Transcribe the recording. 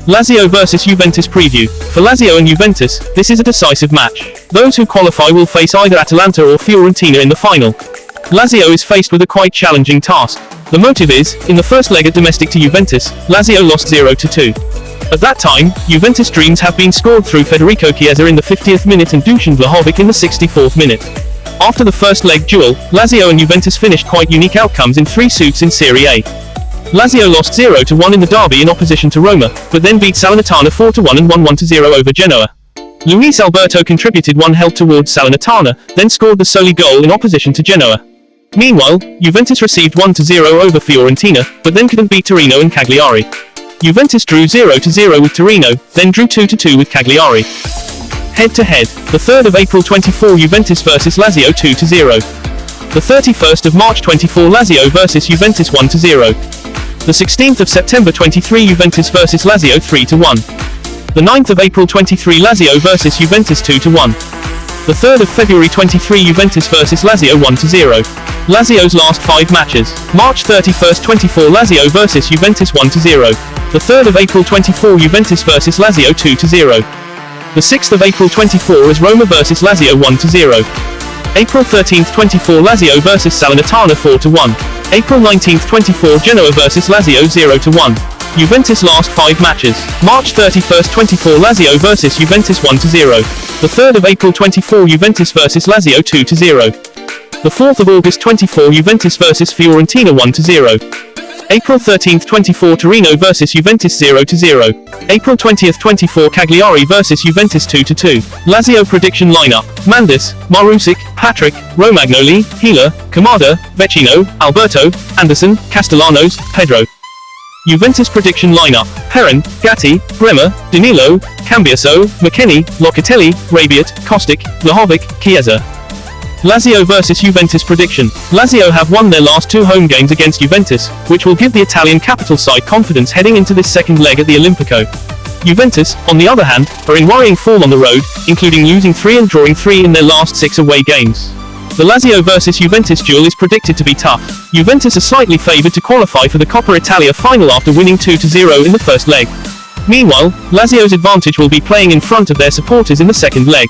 Lazio vs Juventus Preview. For Lazio and Juventus, this is a decisive match. Those who qualify will face either Atalanta or Fiorentina in the final. Lazio is faced with a quite challenging task. The motive is, in the first leg at domestic to Juventus, Lazio lost 0-2. At that time, Juventus dreams have been scored through Federico Chiesa in the 50th minute and Dusan Vlahovic in the 64th minute. After the first leg duel, Lazio and Juventus finished quite unique outcomes in 3 suits in Serie A. Lazio lost 0-1 in the derby in opposition to Roma, but then beat Salernitana 4-1 and won 1-0 over Genoa. Luis Alberto contributed one help towards Salernitana, then scored the Soulé goal in opposition to Genoa. Meanwhile, Juventus received 1-0 over Fiorentina, but then couldn't beat Torino and Cagliari. Juventus drew 0-0 with Torino, then drew 2-2 with Cagliari. Head-to-head, the 3rd of April 24 Juventus vs Lazio 2-0. The 31st of March 24 Lazio vs Juventus 1-0. The 16th of September 23 Juventus vs Lazio 3-1. The 9th of April 23 Lazio vs Juventus 2-1. The 3rd of February 23 Juventus vs Lazio 1-0. Lazio's last 5 matches. March 31st 24 Lazio vs Juventus 1-0. The 3rd of April 24 Juventus vs Lazio 2-0. The 6th of April 24 is Roma vs Lazio 1-0. April 13th 24 Lazio vs Salernitana 4-1. April 19th 24 Genoa vs Lazio 0-1. Juventus last 5 matches. March 31st 24 Lazio vs Juventus 1-0. The 3rd of April 24 Juventus vs Lazio 2-0. The 4th of August 24 Juventus vs Fiorentina 1-0. April 13th 24 Torino vs Juventus 0-0. April 20th 24 Cagliari vs Juventus 2-2. Lazio prediction lineup: Mandis, Marusic, Patrick, Romagnoli, Hila, Kamada, Vecino, Alberto, Anderson, Castellanos, Pedro. Juventus prediction lineup: Perrin, Gatti, Bremer, Danilo, Cambiaso, McKennie, Locatelli, Rabiot, Kostic, Vlahovic, Chiesa. Lazio vs Juventus prediction: Lazio have won their last 2 home games against Juventus, which will give the Italian capital side confidence heading into this second leg at the Olimpico. Juventus, on the other hand, are in worrying form on the road, including losing 3 and drawing 3 in their last 6 away games. The Lazio vs Juventus duel is predicted to be tough. Juventus are slightly favoured to qualify for the Coppa Italia final after winning 2-0 in the first leg. Meanwhile, Lazio's advantage will be playing in front of their supporters in the second leg.